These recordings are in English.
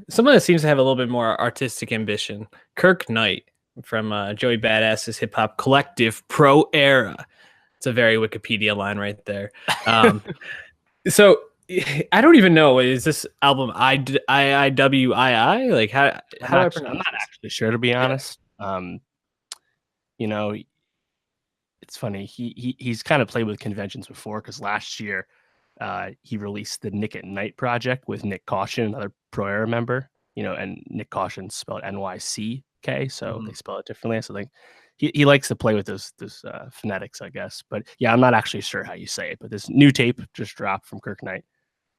someone that seems to have a little bit more artistic ambition, Kirk Knight from Joey Badass's hip hop collective Pro Era. It's a very Wikipedia line right there. So I don't even know. Is this album IIWII? Like how do I pronounce I'm not this? actually sure, to be honest. You know, it's funny. He's kind of played with conventions before, because last year he released the Nick at Night project with Nick Caution, another Pro Era member. And Nick Caution spelled NYCK, so they spell it differently. So like he likes to play with those phonetics, I guess. But yeah, I'm not actually sure how you say it. But this new tape just dropped from Kirk Knight.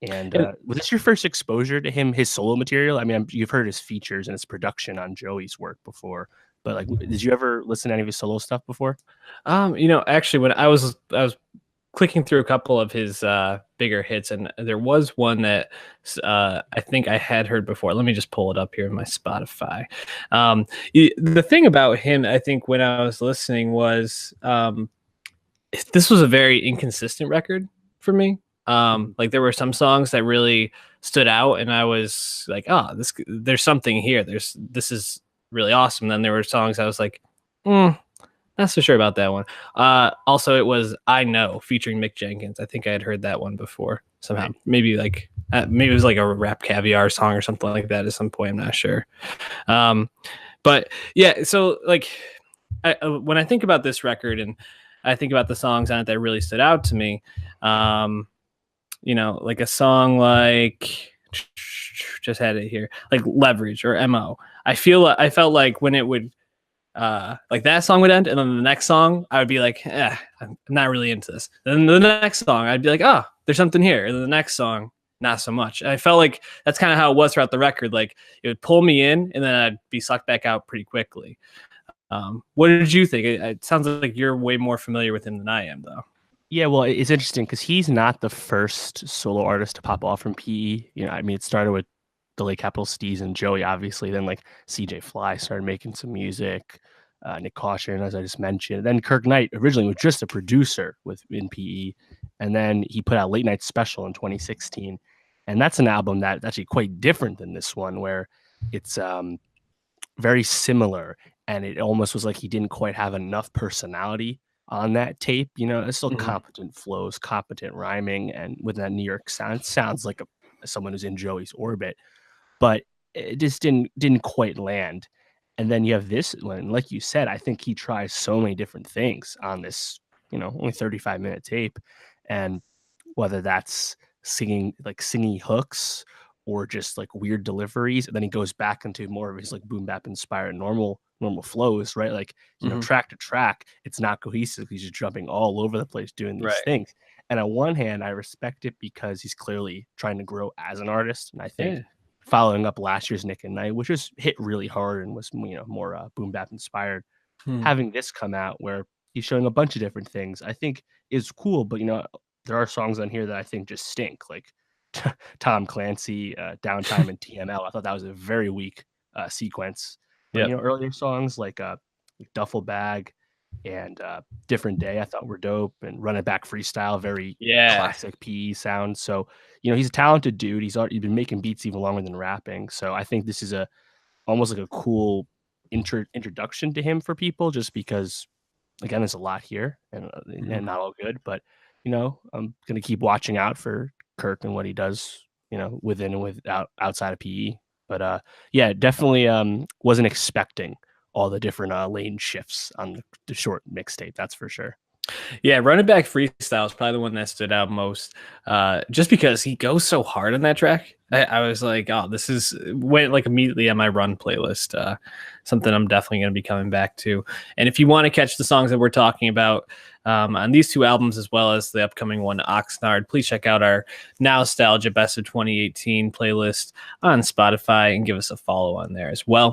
And was this your first exposure to his solo material? I mean, you've heard his features and his production on Joey's work before, but like, did you ever listen to any of his solo stuff before? Actually, when I was clicking through a couple of his bigger hits, and there was one that I think I had heard before. Let me just pull it up here in my Spotify. The thing about him, I think, when I was listening was this was a very inconsistent record for me. Like there were some songs that really stood out, and I was like, "Oh, there's something here. This is really awesome." Then there were songs I was like, not so sure about that one. Also, it was "I Know" featuring Mick Jenkins. I think I had heard that one before somehow. Right. Maybe it was like a Rap Caviar song or something like that at some point. I'm not sure. But yeah, so like when I think about this record and I think about the songs on it that really stood out to me, like a song like, just had it here, like Leverage or MO. I felt like when it would like that song would end, and then the next song I would be like, I'm not really into this. Then the next song I'd be like, oh, there's something here. And then the next song, not so much. And I felt like that's kind of how it was throughout the record. Like it would pull me in and then I'd be sucked back out pretty quickly. What did you think? It sounds like you're way more familiar with him than I am, though. Yeah, well, it's interesting because he's not the first solo artist to pop off from PE. I mean, it started with the late Capital Steez and Joey, obviously. Then like CJ Fly started making some music. Nick Caution, as I just mentioned. Then Kirk Knight originally was just a producer in PE, and then he put out Late Night Special in 2016, and that's an album that's actually quite different than this one, where it's very similar, and it almost was like he didn't quite have enough personality on that tape. It's still competent flows, competent rhyming, and with that New York sound, it sounds like someone who's in Joey's orbit, but it just didn't quite land. And then you have this one, like you said, I think he tries so many different things on this, only 35-minute tape. And whether that's singing hooks or just like weird deliveries, and then he goes back into more of his like boom bap inspired normal flows, right? Like, track to track, it's not cohesive. He's just jumping all over the place doing these things. And on one hand, I respect it because he's clearly trying to grow as an artist. And I think following up last year's Nick and Night, which was hit really hard and was more boom bap inspired, having this come out where he's showing a bunch of different things, I think is cool. But there are songs on here that I think just stink, like Tom Clancy, Downtime, and TML. I thought that was a very weak sequence. But, earlier songs like Duffel Bag and Different Day, I thought were dope, and Run It Back Freestyle, very classic PE sound. So, he's a talented dude. He's been making beats even longer than rapping. So I think this is almost like a cool introduction to him for people, just because, again, there's a lot here and not all good. But, I'm going to keep watching out for Kirk and what he does, within and outside of PE. But yeah, definitely wasn't expecting all the different lane shifts on the short mixtape. That's for sure. Yeah, Run It Back Freestyle is probably the one that stood out most, just because he goes so hard on that track. I was like, oh, went like immediately on my run playlist. Something I'm definitely going to be coming back to. And if you want to catch the songs that we're talking about on these two albums, as well as the upcoming one, Oxnard, please check out our Nowstalgia Best of 2018 playlist on Spotify and give us a follow on there as well.